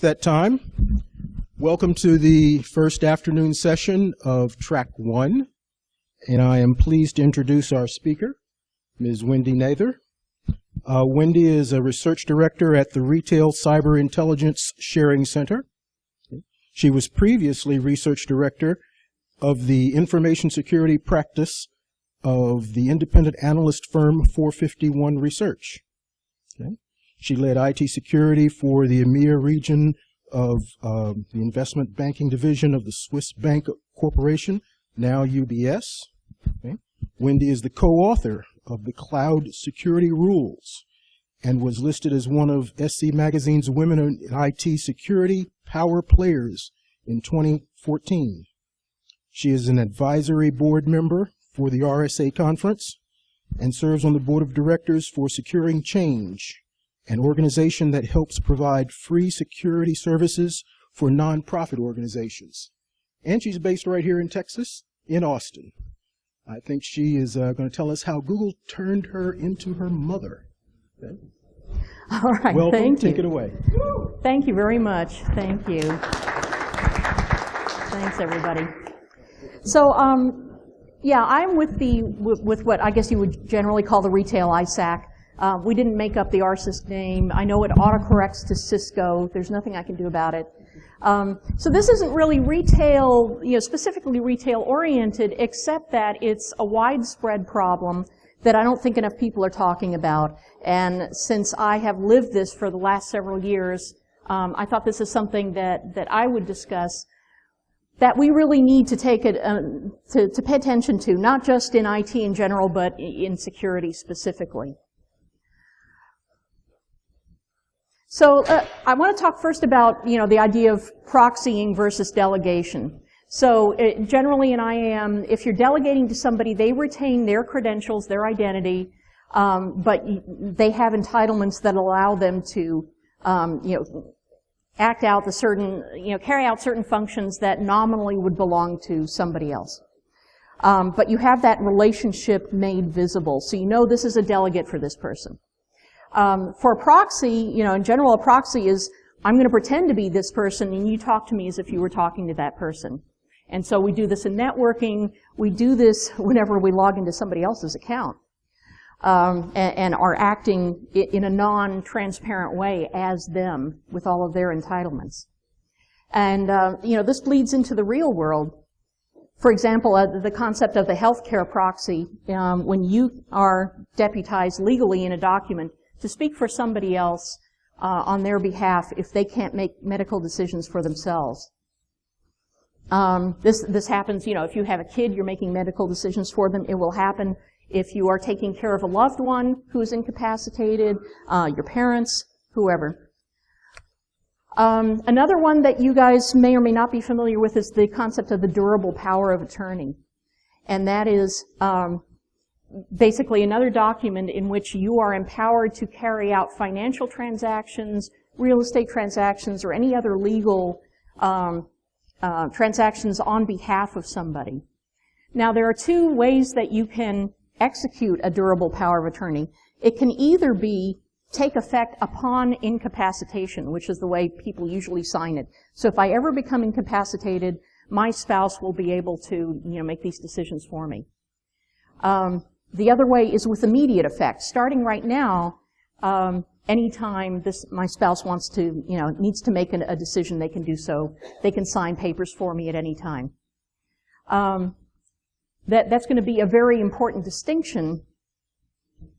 that time. Welcome to the first afternoon session of Track 1, and I am pleased to introduce our speaker, Ms. Wendy Nather. Wendy is a research director at the Retail Cyber Intelligence Sharing Center. She was previously research director of the information security practice of the independent analyst firm 451 Research. Okay. She led IT security for the EMEA region of the investment banking division of the Swiss Bank Corporation, now UBS. Okay. Wendy is the co-author of the Cloud Security Rules and was listed as one of SC Magazine's Women in IT Security Power Players in 2014. She is an advisory board member for the RSA conference and serves on the board of directors for Securing Change, an organization that helps provide free security services for nonprofit organizations. And she's based right here in Texas, in Austin. I think she is going to tell us how Google turned her into her mother. Okay. All right, welcome. Thank you. Take it away. Thank you very much. Thank you. Thanks, everybody. So, yeah, I'm with what I guess you would generally call the retail ISAC. We didn't make up the RSISC name. I know it autocorrects to Cisco. There's nothing I can do about it. So this isn't really retail, specifically retail-oriented, except that it's a widespread problem that I don't think enough people are talking about. And since I have lived this for the last several years, I thought this is something that I would discuss that we really need to take it to pay attention to, not just in IT in general, but in security specifically. So I want to talk first about, the idea of proxying versus delegation. So generally in IAM, if you're delegating to somebody, they retain their credentials, their identity, but they have entitlements that allow them to, act out the certain, carry out certain functions that nominally would belong to somebody else. But you have that relationship made visible, so you know this is a delegate for this person. For a proxy, in general, a proxy is, I'm going to pretend to be this person, and you talk to me as if you were talking to that person. And so we do this in networking. We do this whenever we log into somebody else's account, and are acting in a non-transparent way as them with all of their entitlements. And, this bleeds into the real world. For example, the concept of the healthcare proxy, when you are deputized legally in a document to speak for somebody else on their behalf if they can't make medical decisions for themselves. This happens, if you have a kid, you're making medical decisions for them. It will happen if you are taking care of a loved one who is incapacitated, your parents, whoever. Another one that you guys may or may not be familiar with is the concept of the durable power of attorney. And that is basically another document in which you are empowered to carry out financial transactions, real estate transactions, or any other legal transactions on behalf of somebody. Now, there are two ways that you can execute a durable power of attorney. It can either be take effect upon incapacitation, which is the way people usually sign it. So if I ever become incapacitated, my spouse will be able to, make these decisions for me. The other way is with immediate effect. Starting right now, anytime my spouse wants to, needs to make a decision, they can do so. They can sign papers for me at any time. That's going to be a very important distinction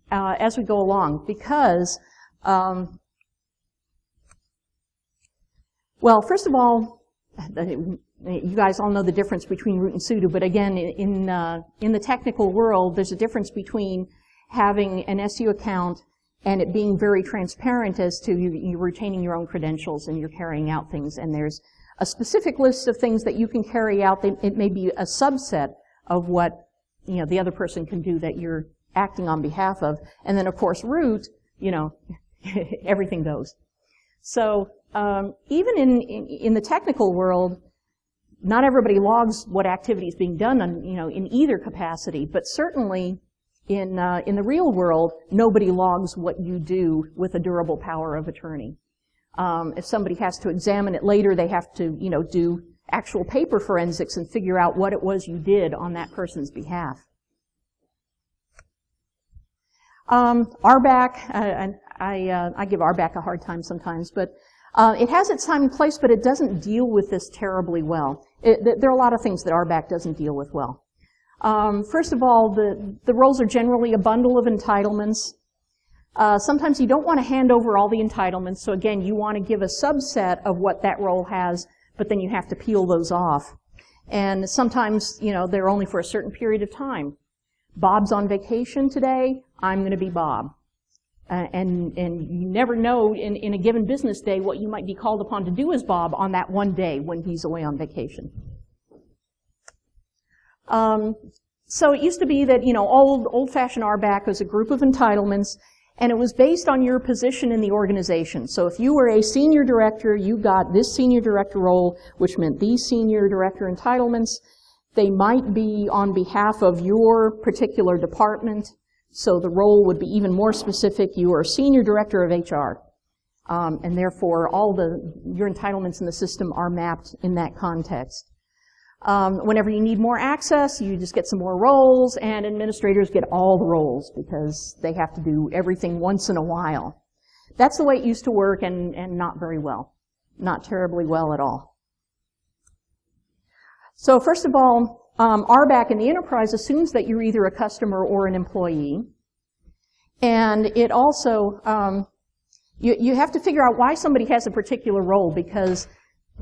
as we go along, because, well, first of all, you guys all know the difference between root and pseudo, but again, in the technical world, there's a difference between having an SU account and it being very transparent as to you retaining your own credentials and you're carrying out things. And there's a specific list of things that you can carry out. It may be a subset of what the other person can do that you're acting on behalf of. And then, of course, root, everything goes. So even in the technical world, not everybody logs what activity is being done in either capacity, but certainly in the real world, nobody logs what you do with a durable power of attorney. If somebody has to examine it later, they have to, do actual paper forensics and figure out what it was you did on that person's behalf. RBAC, and I give RBAC a hard time sometimes, but it has its time and place, but it doesn't deal with this terribly well. There are a lot of things that RBAC doesn't deal with well. First of all, the roles are generally a bundle of entitlements. Sometimes you don't want to hand over all the entitlements, so again, you want to give a subset of what that role has, but then you have to peel those off. And sometimes, they're only for a certain period of time. Bob's on vacation today, I'm going to be Bob. And you never know in a given business day what you might be called upon to do as Bob on that one day when he's away on vacation. So it used to be that, old-fashioned RBAC was a group of entitlements, and it was based on your position in the organization. So if you were a senior director, you got this senior director role, which meant these senior director entitlements. They might be on behalf of your particular department, so the role would be even more specific. You are senior director of HR, and therefore your entitlements in the system are mapped in that context. Whenever you need more access, you just get some more roles, and administrators get all the roles because they have to do everything once in a while. That's the way it used to work, and not very well. Not terribly well at all. So first of all, RBAC in the enterprise assumes that you're either a customer or an employee. And it also, you have to figure out why somebody has a particular role, because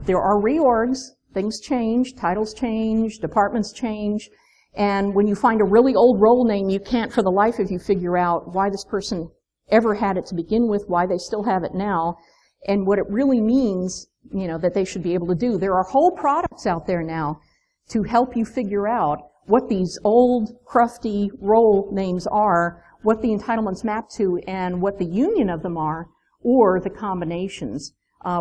there are reorgs. Things change, titles change, departments change, and when you find a really old role name, you can't for the life of you figure out why this person ever had it to begin with, why they still have it now, and what it really means, that they should be able to do. There are whole products out there now to help you figure out what these old, crufty role names are, what the entitlements map to, and what the union of them are, or the combinations.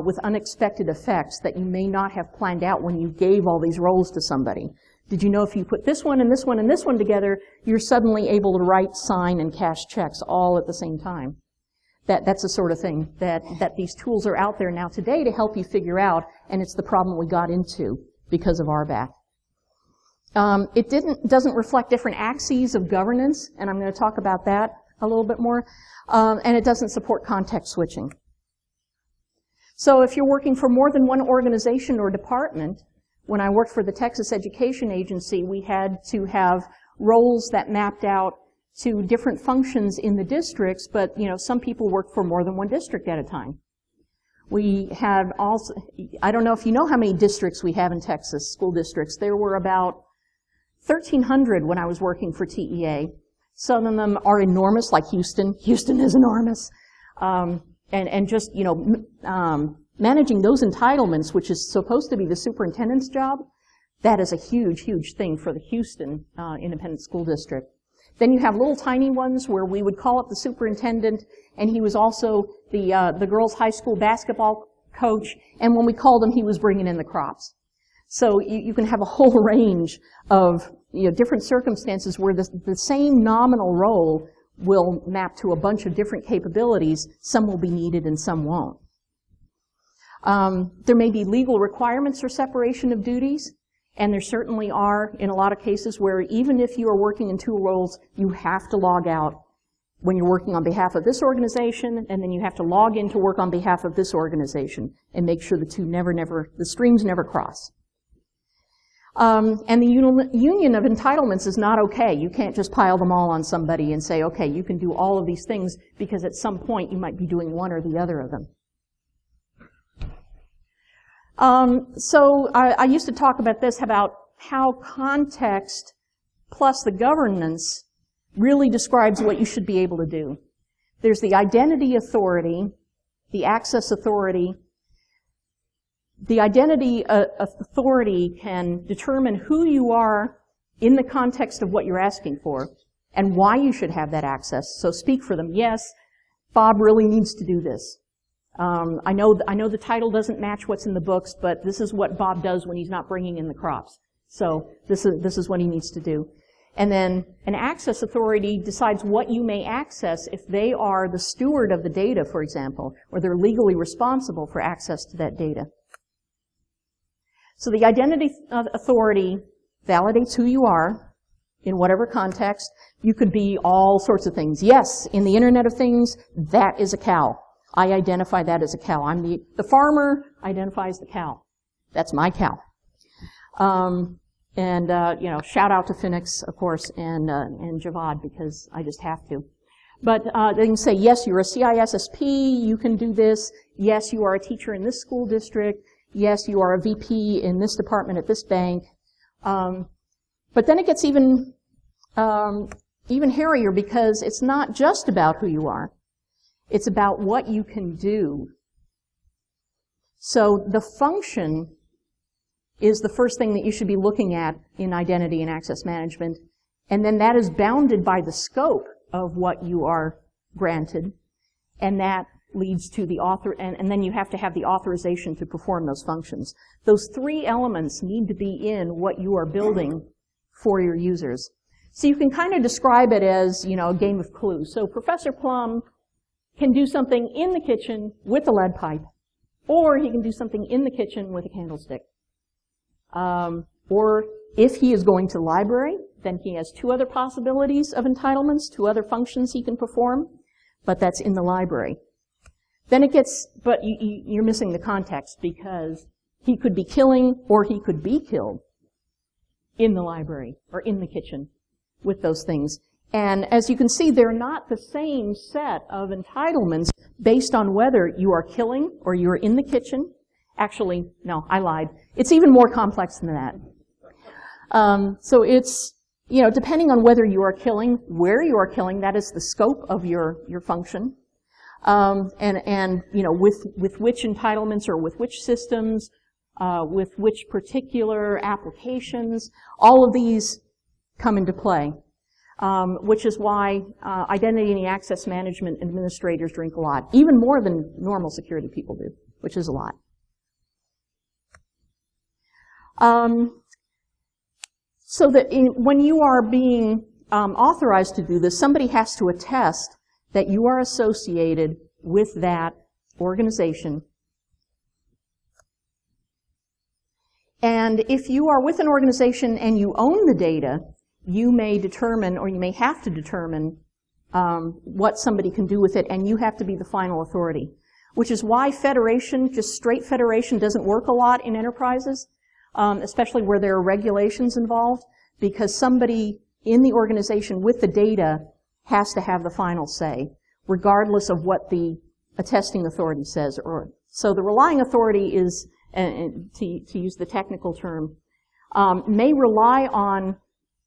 With unexpected effects that you may not have planned out when you gave all these roles to somebody. Did you know if you put this one and this one and this one together, you're suddenly able to write, sign, and cash checks all at the same time? That's the sort of thing that these tools are out there now today to help you figure out, and it's the problem we got into because of RBAC. It doesn't reflect different axes of governance, and I'm going to talk about that a little bit more, and it doesn't support context switching. So if you're working for more than one organization or department, when I worked for the Texas Education Agency, we had to have roles that mapped out to different functions in the districts, but some people work for more than one district at a time. We had also, I don't know if you know how many districts we have in Texas, school districts. There were about 1,300 when I was working for TEA. Some of them are enormous, like Houston. Houston is enormous. And just, managing those entitlements, which is supposed to be the superintendent's job, that is a huge, huge thing for the Houston Independent School District. Then you have little tiny ones where we would call up the superintendent, and he was also the girls' high school basketball coach, and when we called him, he was bringing in the crops. So you can have a whole range of different circumstances where the same nominal role will map to a bunch of different capabilities. Some will be needed and some won't. There may be legal requirements for separation of duties, and there certainly are in a lot of cases where even if you are working in two roles, you have to log out when you're working on behalf of this organization, and then you have to log in to work on behalf of this organization and make sure the two the streams never cross. And the union of entitlements is not okay. You can't just pile them all on somebody and say, okay, you can do all of these things, because at some point you might be doing one or the other of them. So I used to talk about this, about how context plus the governance really describes what you should be able to do. There's the identity authority, the access authority. The identity authority can determine who you are in the context of what you're asking for and why you should have that access. So speak for them. Yes, Bob really needs to do this. I know the title doesn't match what's in the books, but this is what Bob does when he's not bringing in the crops. So this is what he needs to do. And then an access authority decides what you may access if they are the steward of the data, for example, or they're legally responsible for access to that data. So the identity authority validates who you are in whatever context. You could be all sorts of things. Yes, in the Internet of Things, that is a cow. I identify that as a cow. I'm the farmer identifies the cow. That's my cow. Shout out to Phoenix, of course, and Javad, because I just have to. But they can say, yes, you're a CISSP, you can do this. Yes, you are a teacher in this school district. Yes, you are a VP in this department at this bank. But then it gets even hairier, because it's not just about who you are. It's about what you can do. So the function is the first thing that you should be looking at in identity and access management. And then that is bounded by the scope of what you are granted. And that leads to the author, and then you have to have the authorization to perform those functions. Those three elements need to be in what you are building for your users. So you can kind of describe it as, a game of clues. So Professor Plum can do something in the kitchen with a lead pipe, or he can do something in the kitchen with a candlestick. Or if he is going to the library, then he has two other possibilities of entitlements, two other functions he can perform, but that's in the library. Then it gets, but you're missing the context, because he could be killing or he could be killed in the library or in the kitchen with those things. And as you can see, they're not the same set of entitlements based on whether you are killing or you're in the kitchen. Actually, no, I lied. It's even more complex than that. So it's, depending on whether you are killing, where you are killing, that is the scope of your function. With which entitlements or with which systems, with which particular applications, all of these come into play. Which is why identity and access management administrators drink a lot, even more than normal security people do, which is a lot. So that when you are being authorized to do this, somebody has to attest that you are associated with that organization. And if you are with an organization and you own the data, you may determine, or you may have to determine, what somebody can do with it, and you have to be the final authority. Which is why federation, just straight federation, doesn't work a lot in enterprises, especially where there are regulations involved, because somebody in the organization with the data has to have the final say, regardless of what the attesting authority says. So the relying authority is, to use the technical term, may rely on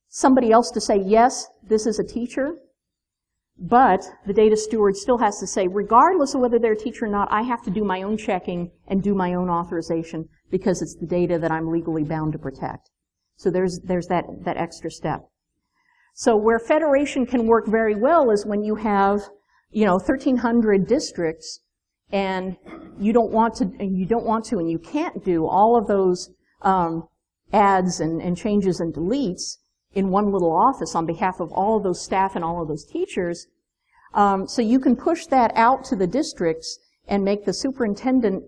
somebody else to say, yes, this is a teacher, but the data steward still has to say, regardless of whether they're a teacher or not, I have to do my own checking and do my own authorization, because it's the data that I'm legally bound to protect. So there's that extra step. So where federation can work very well is when you have, 1,300 districts, and you don't want to, and you can't do all of those adds and changes and deletes in one little office on behalf of all of those staff and all of those teachers. So you can push that out to the districts and make the superintendent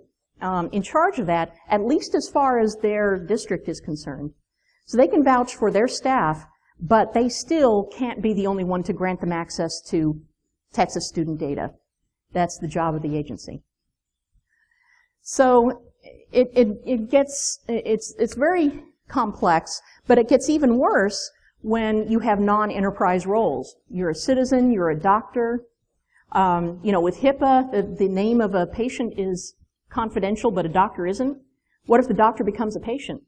in charge of that, at least as far as their district is concerned. So they can vouch for their staff, but they still can't be the only one to grant them access to Texas student data. That's the job of the agency. So it's very complex, but it gets even worse when you have non-enterprise roles. You're a citizen, you're a doctor. With HIPAA, the name of a patient is confidential, but a doctor isn't. What if the doctor becomes a patient?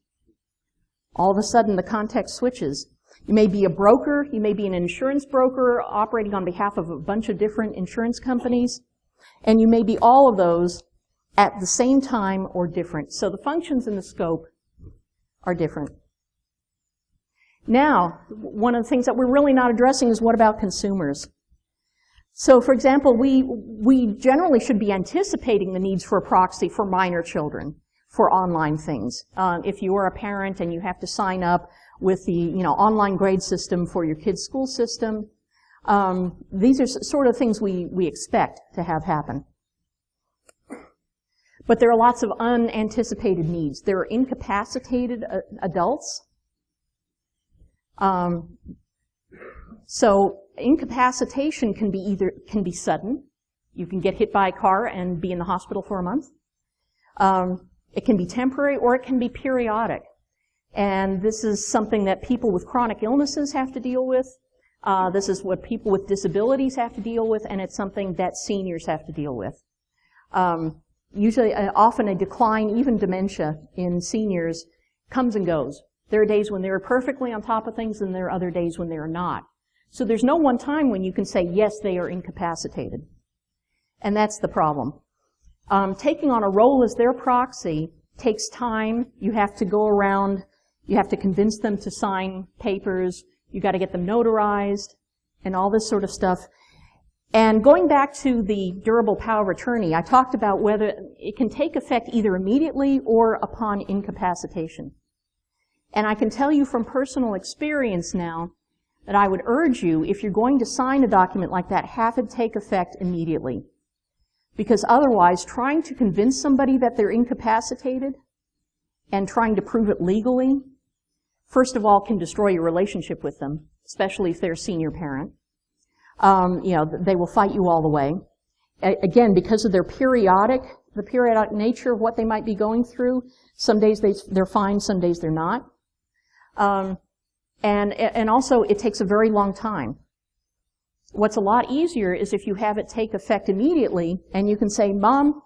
All of a sudden, the context switches. You may be a broker, you may be an insurance broker operating on behalf of a bunch of different insurance companies, and you may be all of those at the same time or different. So the functions in the scope are different. Now, one of the things that we're really not addressing is what about consumers? So, for example, we generally should be anticipating the needs for a proxy for minor children, for online things. If you are a parent and you have to sign up, with the online grade system for your kid's school system. These are sort of things we expect to have happen. But there are lots of unanticipated needs. There are incapacitated adults. So incapacitation can be sudden. You can get hit by a car and be in the hospital for a month. It can be temporary, or it can be periodic. And this is something that people with chronic illnesses have to deal with. This is what people with disabilities have to deal with, and it's something that seniors have to deal with. Usually, often a decline, even dementia in seniors, comes and goes. There are days when they're perfectly on top of things, and there are other days when they're not. So there's no one time when you can say, yes, they are incapacitated. And that's the problem. Taking on a role as their proxy takes time. You have to go around, you have to convince them to sign papers, you got to get them notarized, and all this sort of stuff. And going back to the durable power of attorney, I talked about whether it can take effect either immediately or upon incapacitation. And I can tell you from personal experience now that I would urge you, if you're going to sign a document like that, have it take effect immediately. Because otherwise, trying to convince somebody that they're incapacitated and trying to prove it legally, first of all, can destroy your relationship with them, especially if they're a senior parent. They will fight you all the way. Again, because of the periodic nature of what they might be going through, some days they're fine, some days they're not. And also, it takes a very long time. What's a lot easier is if you have it take effect immediately, and you can say, Mom,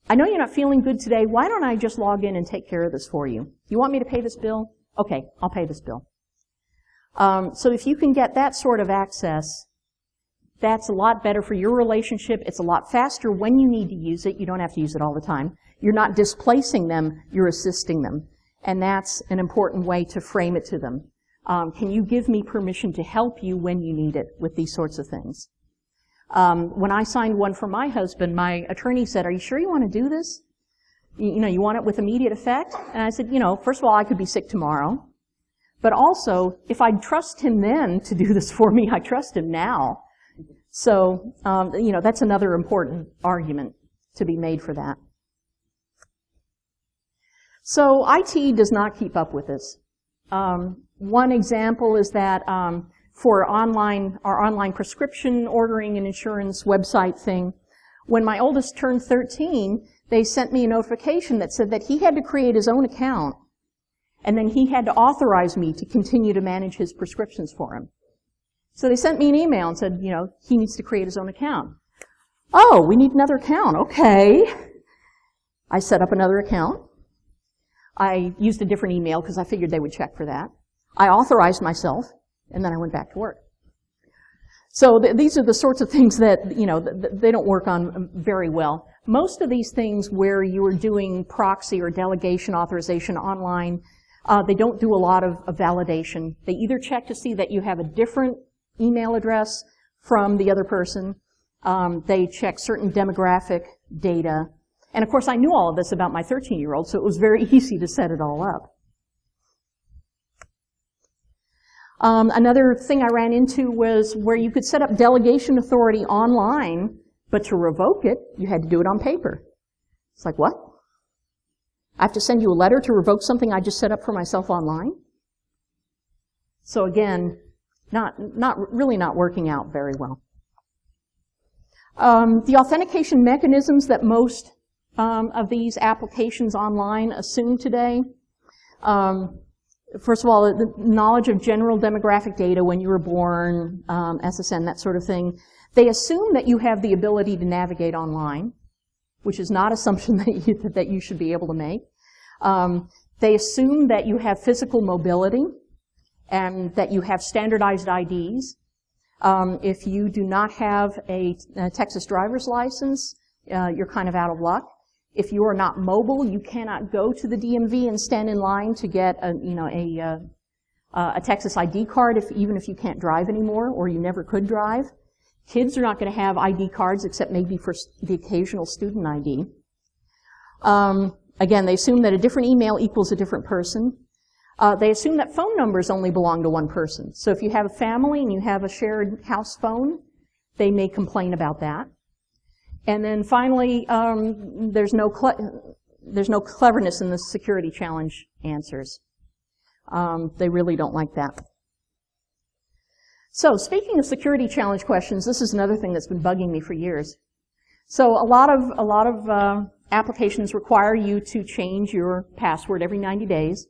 I know you're not feeling good today. Why don't I just log in and take care of this for you? You want me to pay this bill? Okay, I'll pay this bill. So if you can get that sort of access, that's a lot better for your relationship. It's a lot faster when you need to use it. You don't have to use it all the time. You're not displacing them, you're assisting them. And that's an important way to frame it to them. Can you give me permission to help you when you need it with these sorts of things? When I signed one for my husband, my attorney said, are you sure you want to do this? You want it with immediate effect? And I said, first of all, I could be sick tomorrow. But also, if I trust him then to do this for me, I trust him now. So, that's another important argument to be made for that. So, IT does not keep up with this. One example is that for our online prescription ordering and insurance website thing, when my oldest turned 13, they sent me a notification that said that he had to create his own account, and then he had to authorize me to continue to manage his prescriptions for him. So they sent me an email and said, he needs to create his own account. Oh, we need another account. Okay. I set up another account. I used a different email because I figured they would check for that. I authorized myself, and then I went back to work. So these are the sorts of things that, they don't work on very well. Most of these things where you are doing proxy or delegation authorization online, they don't do a lot of validation. They either check to see that you have a different email address from the other person. They check certain demographic data. And of course, I knew all of this about my 13-year-old, so it was very easy to set it all up. Another thing I ran into was where you could set up delegation authority online, but to revoke it, you had to do it on paper. It's like, what? I have to send you a letter to revoke something I just set up for myself online? So again, really not working out very well. The authentication mechanisms that most of these applications online assume today, first of all, the knowledge of general demographic data when you were born, SSN, that sort of thing. They assume that you have the ability to navigate online, which is not an assumption that you should be able to make. They assume that you have physical mobility and that you have standardized IDs. If you do not have a Texas driver's license, you're kind of out of luck. If you are not mobile, you cannot go to the DMV and stand in line to get a Texas ID card, even if you can't drive anymore or you never could drive. Kids are not going to have ID cards except maybe for the occasional student ID. Again, they assume that a different email equals a different person. They assume that phone numbers only belong to one person. So if you have a family and you have a shared house phone, they may complain about that. And then finally, there's no cleverness in the security challenge answers. They really don't like that. So speaking of security challenge questions, this is another thing that's been bugging me for years. So a lot of applications require you to change your password every 90 days.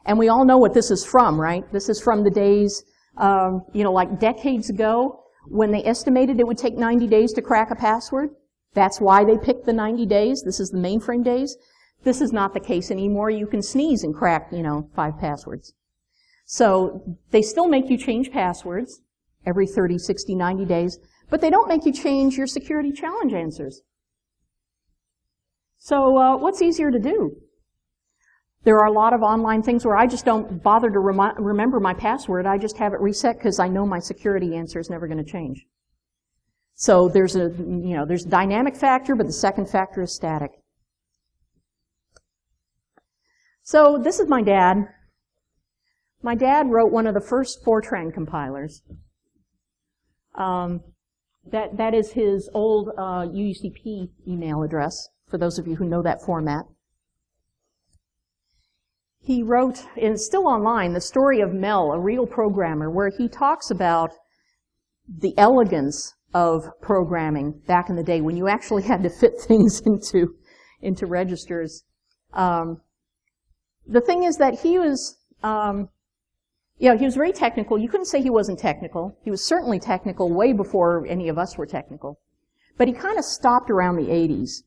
And we all know what this is from, right? This is from the days, like decades ago when they estimated it would take 90 days to crack a password. That's why they picked the 90 days. This is the mainframe days. This is not the case anymore. You can sneeze and crack, 5 passwords. So they still make you change passwords every 30, 60, 90 days, but they don't make you change your security challenge answers. So what's easier to do? There are a lot of online things where I just don't bother to remember my password. I just have it reset because I know my security answer is never going to change. So there's a dynamic factor, but the second factor is static. So this is my dad. My dad wrote one of the first Fortran compilers. That is his old UCP email address, for those of you who know that format. He wrote, and it's still online, the story of Mel, a real programmer, where he talks about the elegance of programming back in the day when you actually had to fit things into registers. The thing is that he was, he was very technical. You couldn't say he wasn't technical. He was certainly technical way before any of us were technical. But he kind of stopped around the 80s.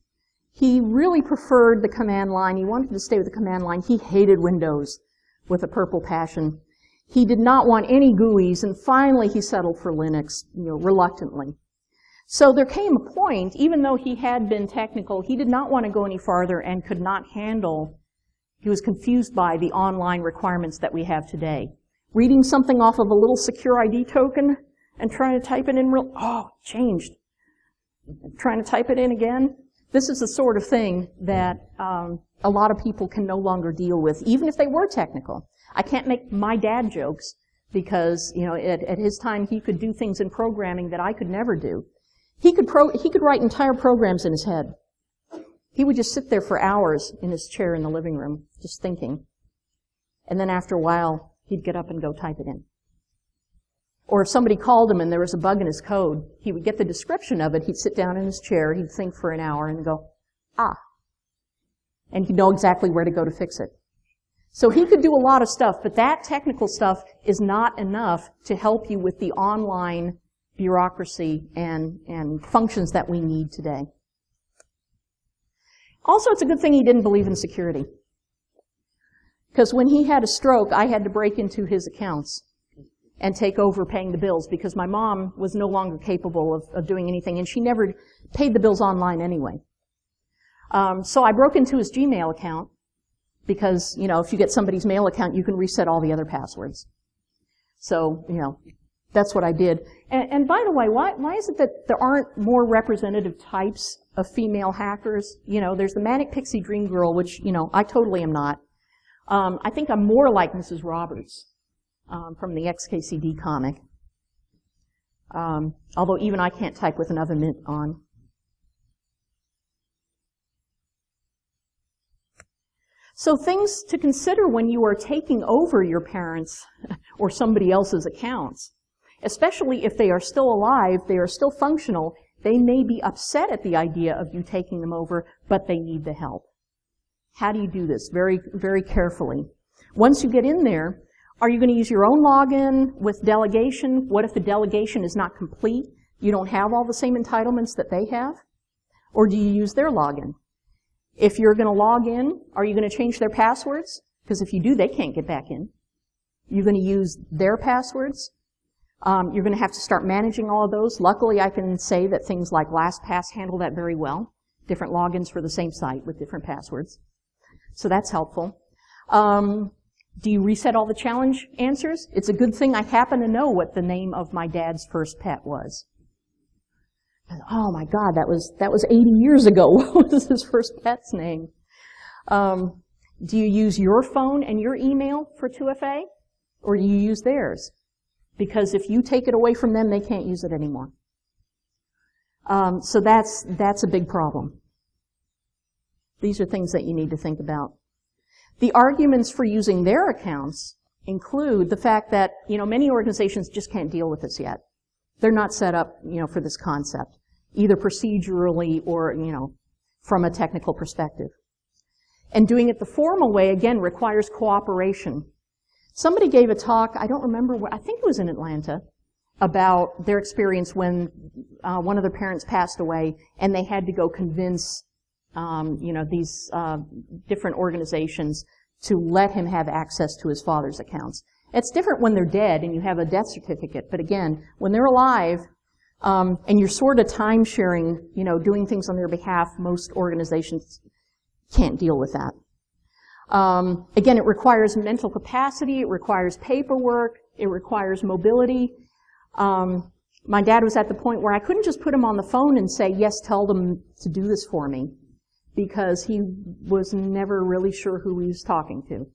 He really preferred the command line. He wanted to stay with the command line. He hated Windows with a purple passion. He did not want any GUIs, and finally he settled for Linux, reluctantly. So there came a point, even though he had been technical, he did not want to go any farther and could not handle, he was confused by the online requirements that we have today. Reading something off of a little secure ID token and trying to type it in changed. Trying to type it in again. This is the sort of thing that a lot of people can no longer deal with, even if they were technical. I can't make my dad jokes because, at his time he could do things in programming that I could never do. He could write entire programs in his head. He would just sit there for hours in his chair in the living room, just thinking. And then after a while, he'd get up and go type it in. Or if somebody called him and there was a bug in his code, he would get the description of it, he'd sit down in his chair, he'd think for an hour and go, and he'd know exactly where to go to fix it. So he could do a lot of stuff, but that technical stuff is not enough to help you with the online bureaucracy and functions that we need today. Also, it's a good thing he didn't believe in security. Because when he had a stroke, I had to break into his accounts and take over paying the bills because my mom was no longer capable of doing anything, and she never paid the bills online anyway. So I broke into his Gmail account because, if you get somebody's mail account, you can reset all the other passwords. So, that's what I did. And by the way, why is it that there aren't more representative types of female hackers? There's the Manic Pixie Dream Girl, which, I totally am not. I think I'm more like Mrs. Roberts. From the XKCD comic. Although even I can't type with an oven mitt on. So things to consider when you are taking over your parents' or somebody else's accounts, especially if they are still alive, they are still functional, they may be upset at the idea of you taking them over, but they need the help. How do you do this? Very, very carefully. Once you get in there, are you going to use your own login with delegation? What if the delegation is not complete? You don't have all the same entitlements that they have? Or do you use their login? If you're going to log in, are you going to change their passwords? Because if you do, they can't get back in. You're going to use their passwords. You're going to have to start managing all of those. Luckily, I can say that things like LastPass handle that very well. Different logins for the same site with different passwords. So that's helpful. Do you reset all the challenge answers? It's a good thing I happen to know what the name of my dad's first pet was. Oh my God, that was 80 years ago. What was his first pet's name? Do you use your phone and your email for 2FA, or do you use theirs? Because if you take it away from them, they can't use it anymore. So that's a big problem. These are things that you need to think about. The arguments for using their accounts include the fact that, many organizations just can't deal with this yet. They're not set up, for this concept, either procedurally or, from a technical perspective. And doing it the formal way, again, requires cooperation. Somebody gave a talk, I don't remember where, I think it was in Atlanta, about their experience when one of their parents passed away and they had to go convince, these different organizations to let him have access to his father's accounts. It's different when they're dead and you have a death certificate, but again, when they're alive, and you're sort of time-sharing, doing things on their behalf, most organizations can't deal with that. Again, it requires mental capacity, it requires paperwork, it requires mobility. My dad was at the point where I couldn't just put him on the phone and say, yes, tell them to do this for me, because he was never really sure who he was talking to.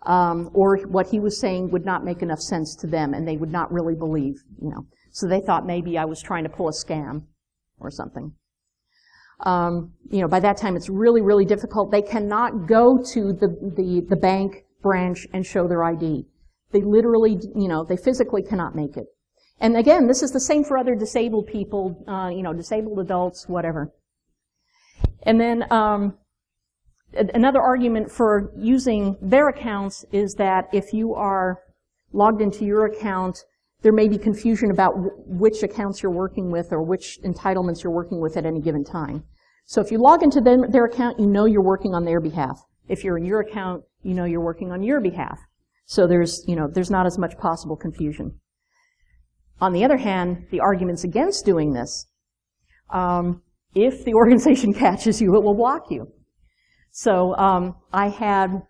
Or what he was saying would not make enough sense to them, and they would not really believe, So they thought maybe I was trying to pull a scam or something. By that time it's really, really difficult. They cannot go to the bank branch and show their ID. They literally, they physically cannot make it. And again, this is the same for other disabled people, disabled adults, whatever. And then, another argument for using their accounts is that if you are logged into your account, there may be confusion about which accounts you're working with or which entitlements you're working with at any given time. So if you log into their account, you're working on their behalf. If you're in your account, you're working on your behalf. So there's not as much possible confusion. On the other hand, the arguments against doing this, if the organization catches you, it will block you. So I had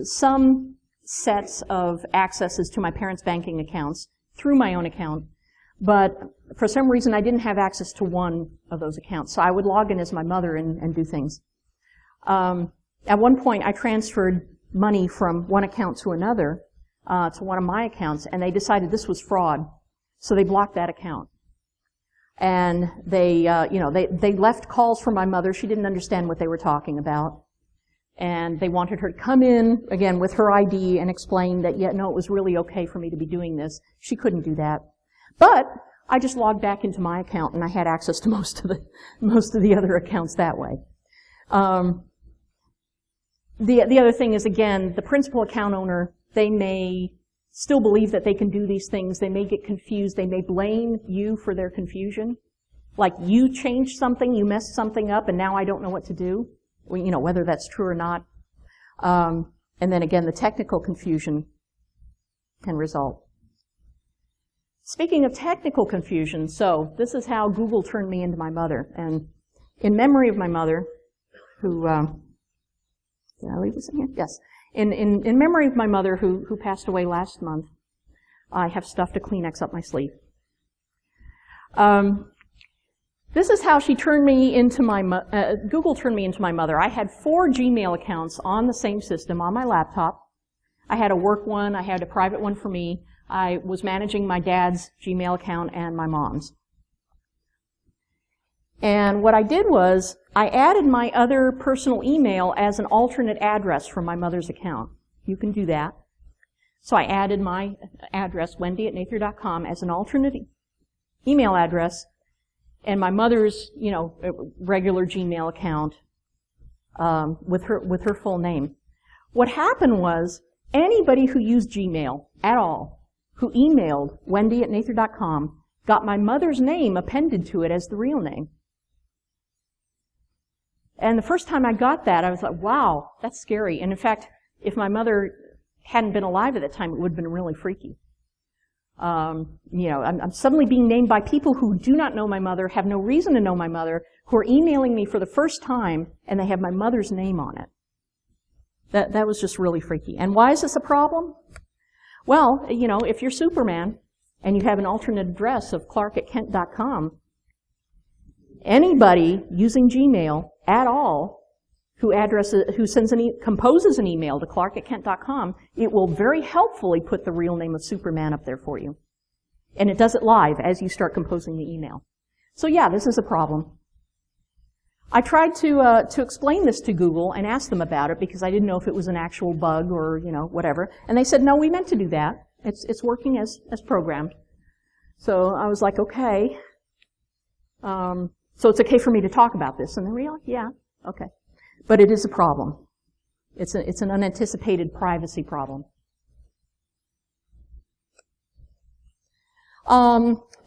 some sets of accesses to my parents' banking accounts through my own account, but for some reason I didn't have access to one of those accounts. So I would log in as my mother and do things. At one point I transferred money from one account to another, to one of my accounts, and they decided this was fraud. So they blocked that account. And they left calls from my mother. She didn't understand what they were talking about. And they wanted her to come in, again, with her ID and explain that, it was really okay for me to be doing this. She couldn't do that. But I just logged back into my account and I had access to most of the other accounts that way. The other thing is, again, the principal account owner, they may still believe that they can do these things. They may get confused. They may blame you for their confusion. Like, you changed something, you messed something up, and now I don't know what to do. Whether that's true or not. And then again, the technical confusion can result. Speaking of technical confusion, so this is how Google turned me into my mother. And in memory of my mother, who, did I leave this in here? Yes. In memory of my mother who passed away last month, I have stuffed a Kleenex up my sleeve. This is how she turned me into Google turned me into my mother. I had 4 Gmail accounts on the same system on my laptop. I had a work one, I had a private one for me. I was managing my dad's Gmail account and my mom's. And what I did was, I added my other personal email as an alternate address from my mother's account. You can do that. So I added my address, wendy@nather.com, as an alternate email address, and my mother's, regular Gmail account with her full name. What happened was, anybody who used Gmail at all, who emailed wendy@nather.com, got my mother's name appended to it as the real name. And the first time I got that, I was like, wow, that's scary. And in fact, if my mother hadn't been alive at that time, it would have been really freaky. I'm suddenly being named by people who do not know my mother, have no reason to know my mother, who are emailing me for the first time, and they have my mother's name on it. That was just really freaky. And why is this a problem? Well, if you're Superman, and you have an alternate address of clark@kent.com, anybody using Gmail at all composes an email to clark@kent.com, it will very helpfully put the real name of Superman up there for you. And it does it live as you start composing the email. So yeah, this is a problem. I tried to explain this to Google and ask them about it because I didn't know if it was an actual bug or, whatever. And they said, no, we meant to do that. It's working as programmed. So I was like, okay. So it's okay for me to talk about this. And they were like, yeah, okay. But it is a problem. It's an unanticipated privacy problem.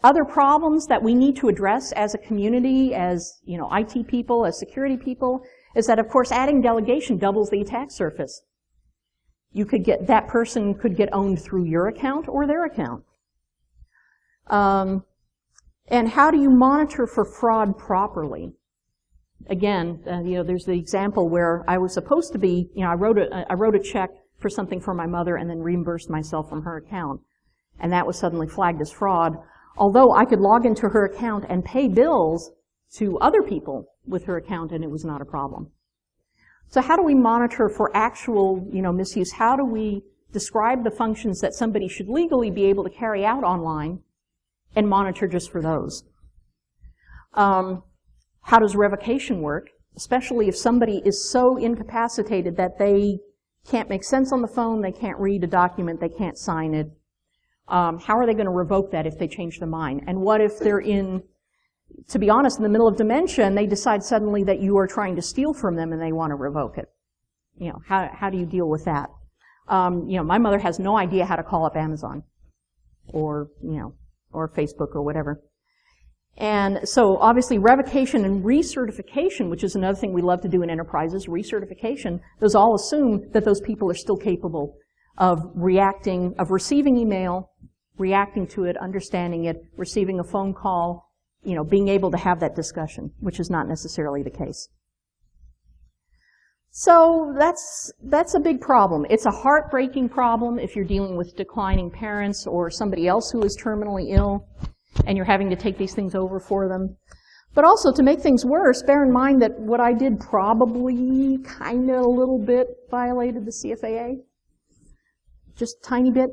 Other problems that we need to address as a community, as IT people, as security people, is that of course adding delegation doubles the attack surface. That person could get owned through your account or their account. And how do you monitor for fraud properly? Again, there's the example where I was supposed to be, I wrote a check for something for my mother and then reimbursed myself from her account. And that was suddenly flagged as fraud. Although I could log into her account and pay bills to other people with her account and it was not a problem. So how do we monitor for actual, misuse? How do we describe the functions that somebody should legally be able to carry out online and monitor just for those? How does revocation work, especially if somebody is so incapacitated that they can't make sense on the phone, they can't read a document, they can't sign it? How are they going to revoke that if they change their mind? And what if they're to be honest, in the middle of dementia and they decide suddenly that you are trying to steal from them and they want to revoke it? How do you deal with that? My mother has no idea how to call up Amazon or Facebook or whatever. And so obviously revocation and recertification, which is another thing we love to do in enterprises, recertification, those all assume that those people are still capable of receiving email, reacting to it, understanding it, receiving a phone call, being able to have that discussion, which is not necessarily the case. So that's a big problem. It's a heartbreaking problem if you're dealing with declining parents or somebody else who is terminally ill and you're having to take these things over for them. But also, to make things worse, bear in mind that what I did probably kind of a little bit violated the CFAA. Just a tiny bit.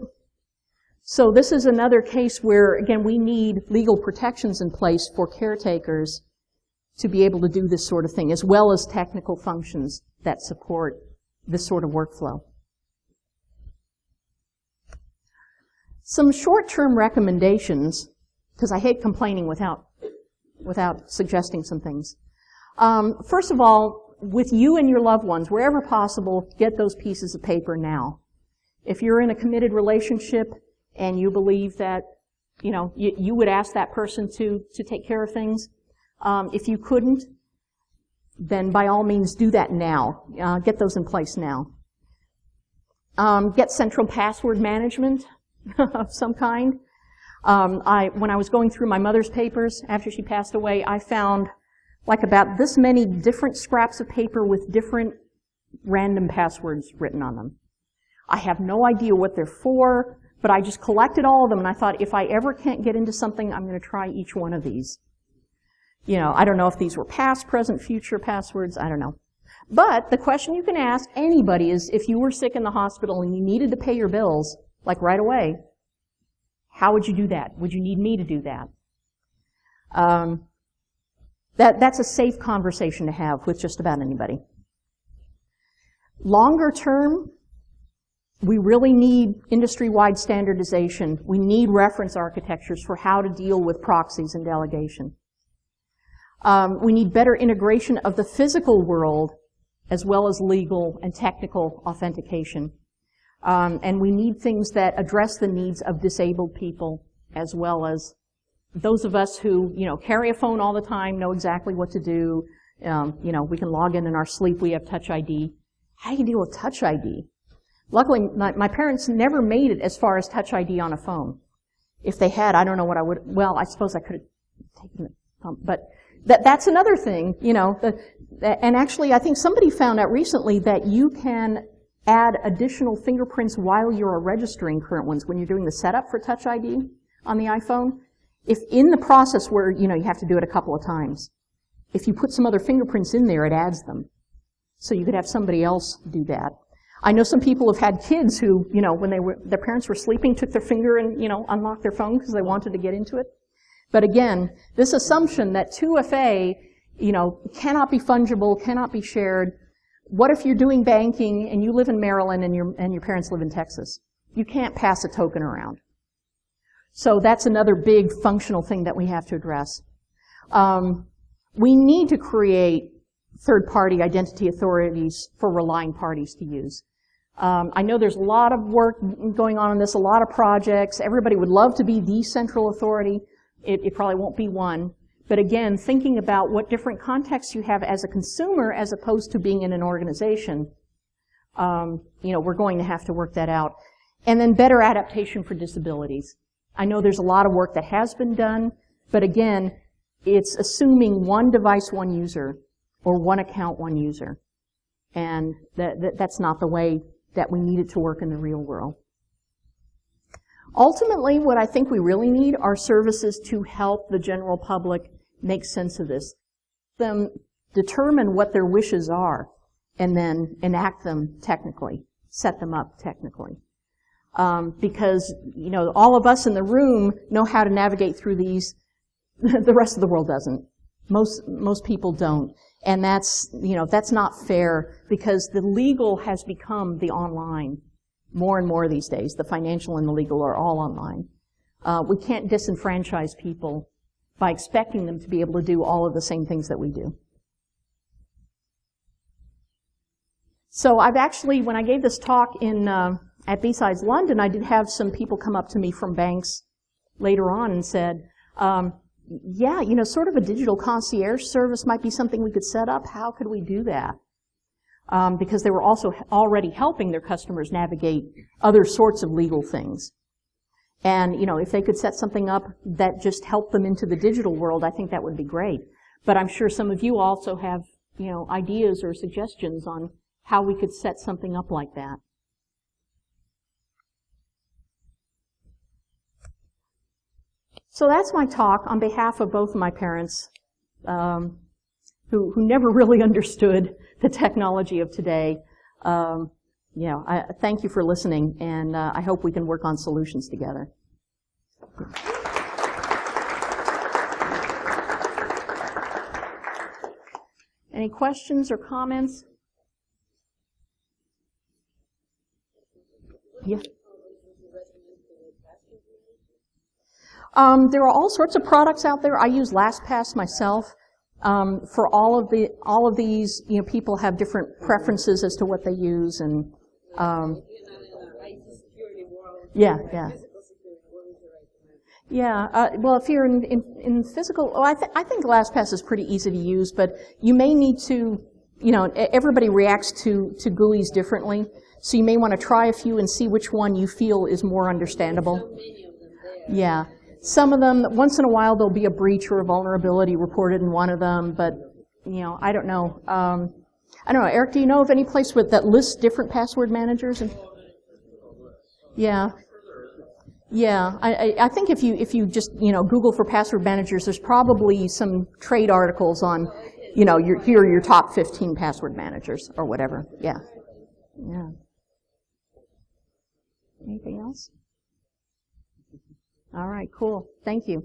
So this is another case where, again, we need legal protections in place for caretakers to be able to do this sort of thing, as well as technical functions that support this sort of workflow. Some short-term recommendations, because I hate complaining without suggesting some things. First of all, with you and your loved ones, wherever possible, get those pieces of paper now. If you're in a committed relationship and you believe that, you would ask that person to take care of things, if you couldn't, then by all means do that now. Get those in place now. Get central password management of some kind. When I was going through my mother's papers after she passed away, I found like about this many different scraps of paper with different random passwords written on them. I have no idea what they're for, but I just collected all of them and I thought if I ever can't get into something, I'm going to try each one of these. I don't know if these were past, present, future passwords, I don't know. But the question you can ask anybody is if you were sick in the hospital and you needed to pay your bills, like right away, how would you do that? Would you need me to do that? That's a safe conversation to have with just about anybody. Longer term, we really need industry-wide standardization. We need reference architectures for how to deal with proxies and delegation. We need better integration of the physical world as well as legal and technical authentication. And we need things that address the needs of disabled people as well as those of us who, carry a phone all the time, know exactly what to do. We can log in our sleep. We have Touch ID. How do you deal with Touch ID? Luckily, my parents never made it as far as Touch ID on a phone. If they had, I don't know what I would, well, I suppose I could have taken it. But that's another thing, and actually I think somebody found out recently that you can add additional fingerprints while you're registering current ones when you're doing the setup for Touch ID on the iPhone. If in the process where, you have to do it a couple of times, if you put some other fingerprints in there, it adds them. So you could have somebody else do that. I know some people have had kids who, when their parents were sleeping, took their finger and, unlocked their phone because they wanted to get into it. But again, this assumption that 2FA, cannot be fungible, cannot be shared. What if you're doing banking and you live in Maryland and your parents live in Texas? You can't pass a token around. So that's another big functional thing that we have to address. We need to create third-party identity authorities for relying parties to use. I know there's a lot of work going on this, a lot of projects. Everybody would love to be the central authority. It probably won't be one. But again, thinking about what different contexts you have as a consumer as opposed to being in an organization, we're going to have to work that out. And then better adaptation for disabilities. I know there's a lot of work that has been done, but again, it's assuming one device, one user, or one account, one user. And that's not the way that we need it to work in the real world. Ultimately, what I think we really need are services to help the general public make sense of this. Them determine what their wishes are, and then enact them technically, set them up technically. Because, all of us in the room know how to navigate through these. The rest of the world doesn't. Most people don't. And that's not fair because the legal has become the online more and more these days. The financial and the legal are all online. We can't disenfranchise people by expecting them to be able to do all of the same things that we do. So I've actually, when I gave this talk at B-Sides London, I did have some people come up to me from banks later on and said, yeah, sort of a digital concierge service might be something we could set up. How could we do that? Because they were also already helping their customers navigate other sorts of legal things. And, if they could set something up that just helped them into the digital world, I think that would be great. But I'm sure some of you also have, ideas or suggestions on how we could set something up like that. So that's my talk on behalf of both of my parents, who never really understood the technology of today. I thank you for listening, and I hope we can work on solutions together. Any questions or comments? Yeah. There are all sorts of products out there. I use LastPass myself. For all of these, people have different preferences as to what they use, and well, if you're in physical, I think LastPass is pretty easy to use, but you may need to, everybody reacts to GUIs differently, so you may want to try a few and see which one you feel is more understandable. Yeah. Some of them, once in a while, there'll be a breach or a vulnerability reported in one of them, but, I don't know. I don't know, Eric, do you know of any place that lists different password managers? Yeah. Yeah, I think if you just, Google for password managers, there's probably some trade articles on, here are your top 15 password managers or whatever. Yeah. Yeah. Anything else? All right, cool. Thank you.